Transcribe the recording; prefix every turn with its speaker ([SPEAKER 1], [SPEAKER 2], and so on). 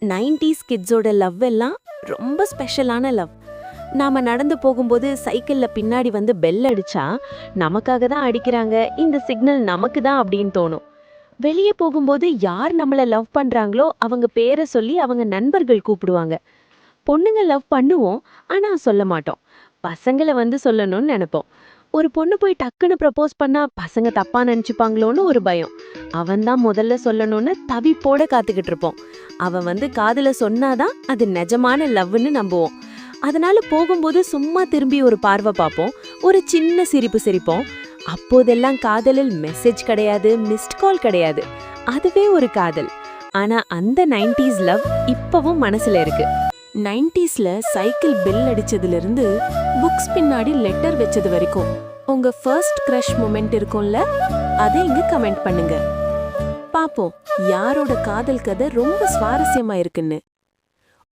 [SPEAKER 1] 90s கிட்ஸோட love எல்லாம் ரொம்ப ஸ்பெஷலான லவ். நாம நடந்து போகும்போது சைக்கிள்ல பின்னாடி வந்து பெல் அடிச்சா நமக்காக தான் அடிக்கிறாங்க, இந்த சிக்னல் நமக்கு தான் அப்படின்னு தோணும். வெளியே போகும்போது யார் நம்மள லவ் பண்றாங்களோ அவங்க பேரை சொல்லி அவங்க நண்பர்கள் கூப்பிடுவாங்க. பொண்ணுங்க லவ் பண்ணுவோம், ஆனா சொல்ல மாட்டோம். பசங்களை வந்து சொல்லணும்னு நினைப்போம். ஒரு பொண்ணு போய் டக்குன்னு ப்ரப்போஸ் பண்ணா பசங்க தப்பா நினைச்சுப்பாங்களோன்னு ஒரு பயம். அவன் தான் முதல்ல சொல்லணும்னு தவிப்போட காத்துக்கிட்டு இருப்போம். அவன் வந்து காதுல சொன்னாதான் அது நிஜமான லவ்னு நம்புவோம். அதனால போகும்போது சும்மா திரும்பி ஒரு பார்வை பார்ப்போம், ஒரு சின்ன சிரிப்பு சிரிப்போம். அப்போதெல்லாம் காதலில் மெசேஜ் கிடையாது, மிஸ்ட் கால் கிடையாது, அதுவே ஒரு காதல். ஆனா அந்த 90s லவ் இப்பவும் மனசுல இருக்கு. 90ஸ்ல சைக்கிள் பெல் அடிச்சதுல இருந்து புக்ஸ் பின்னாடி லெட்டர் வச்சது வரைக்கும் உங்க ஃபர்ஸ்ட் கிரஷ் மொமெண்ட் இருக்கும்ல, அதை இங்க கமெண்ட் பண்ணுங்க. பாப்போம் யாரோட காதல் கதை ரொம்ப சுவாரஸ்யமா இருக்குன்னு.